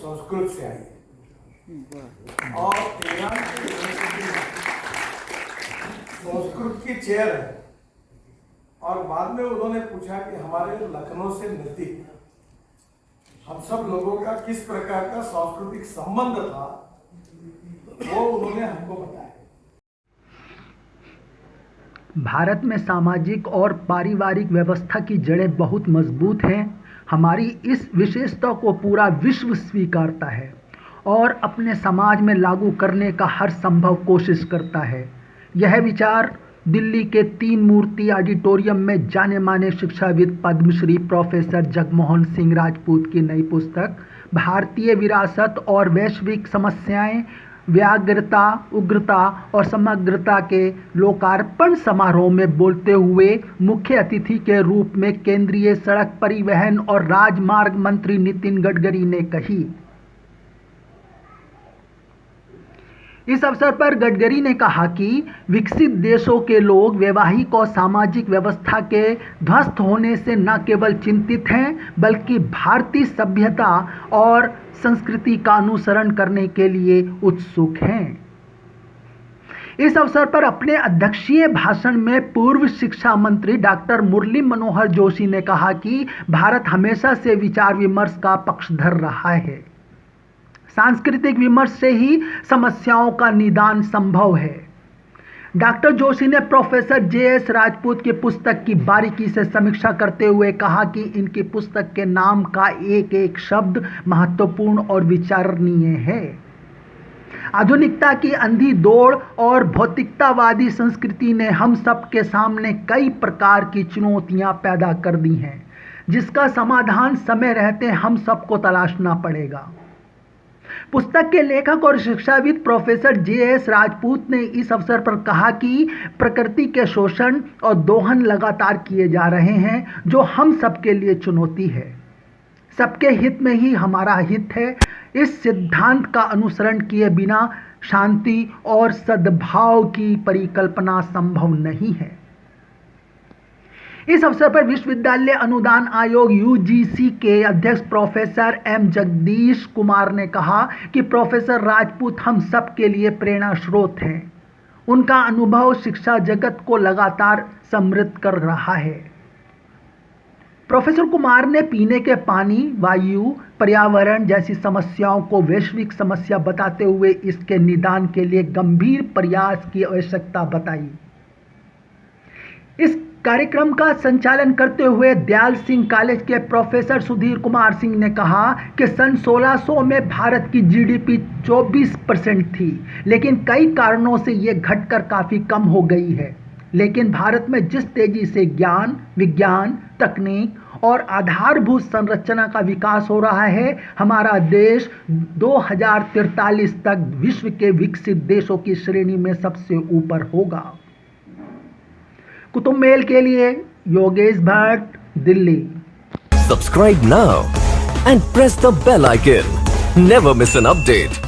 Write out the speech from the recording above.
संस्कृत से आई है और तेलंगाना संस्कृत की चेयर है। और बाद में उन्होंने पूछा कि हमारे लखनऊ से नजदीक हम सब लोगों का किस प्रकार का सांस्कृतिक संबंध था, वो उन्होंने हमको बताया। भारत में सामाजिक और पारिवारिक व्यवस्था की जड़ें बहुत मजबूत हैं। हमारी इस विशेषता को पूरा विश्व स्वीकारता है और अपने समाज में लागू करने का हर संभव कोशिश करता है। यह विचार दिल्ली के तीन मूर्ति ऑडिटोरियम में जाने माने शिक्षाविद पद्मश्री प्रोफेसर जगमोहन सिंह राजपूत की नई पुस्तक भारतीय विरासत और वैश्विक समस्याएं, व्याग्रता, उग्रता और समग्रता के लोकार्पण समारोह में बोलते हुए मुख्य अतिथि के रूप में केंद्रीय सड़क परिवहन और राजमार्ग मंत्री नितिन गडकरी ने कही। इस अवसर पर गडकरी ने कहा कि विकसित देशों के लोग वैवाहिक और सामाजिक व्यवस्था के ध्वस्त होने से न केवल चिंतित हैं, बल्कि भारतीय सभ्यता और संस्कृति का अनुसरण करने के लिए उत्सुक हैं। इस अवसर पर अपने अध्यक्षीय भाषण में पूर्व शिक्षा मंत्री डॉक्टर मुरली मनोहर जोशी ने कहा कि भारत हमेशा से विचार विमर्श का पक्षधर रहा है। सांस्कृतिक विमर्श से ही समस्याओं का निदान संभव है। डॉक्टर जोशी ने प्रोफेसर जे.एस. राजपूत की पुस्तक की बारीकी से समीक्षा करते हुए कहा कि इनकी पुस्तक के नाम का एक एक शब्द महत्वपूर्ण और विचारणीय है। आधुनिकता की अंधी दौड़ और भौतिकतावादी संस्कृति ने हम सब के सामने कई प्रकार की चुनौतियां पैदा कर दी हैं, जिसका समाधान समय रहते हम सबको तलाशना पड़ेगा। पुस्तक के लेखक और शिक्षाविद प्रोफेसर जे.एस. राजपूत ने इस अवसर पर कहा कि प्रकृति के शोषण और दोहन लगातार किए जा रहे हैं, जो हम सबके लिए चुनौती है। सबके हित में ही हमारा हित है। इस सिद्धांत का अनुसरण किए बिना शांति और सद्भाव की परिकल्पना संभव नहीं है। इस अवसर पर विश्वविद्यालय अनुदान आयोग यूजीसी के अध्यक्ष प्रोफेसर एम जगदीश कुमार ने कहा कि प्रोफेसर राजपूत हम सब के लिए प्रेरणा स्रोत हैं। उनका अनुभव शिक्षा जगत को लगातार समृद्ध कर रहा है। प्रोफेसर कुमार ने पीने के पानी, वायु, पर्यावरण जैसी समस्याओं को वैश्विक समस्या बताते हुए इसके निदान के लिए गंभीर प्रयास की आवश्यकता बताई। इस कार्यक्रम का संचालन करते हुए दयाल सिंह कॉलेज के प्रोफेसर सुधीर कुमार सिंह ने कहा कि सन 1600 में भारत की जीडीपी 24% थी, लेकिन कई कारणों से ये घटकर काफ़ी कम हो गई है। लेकिन भारत में जिस तेजी से ज्ञान, विज्ञान, तकनीक और आधारभूत संरचना का विकास हो रहा है, हमारा देश 2043 तक विश्व के विकसित देशों की श्रेणी में सबसे ऊपर होगा। कुतुब मेल के लिए Yogesh Bhatt, Delhi. Subscribe now and press the bell icon. Never miss an update.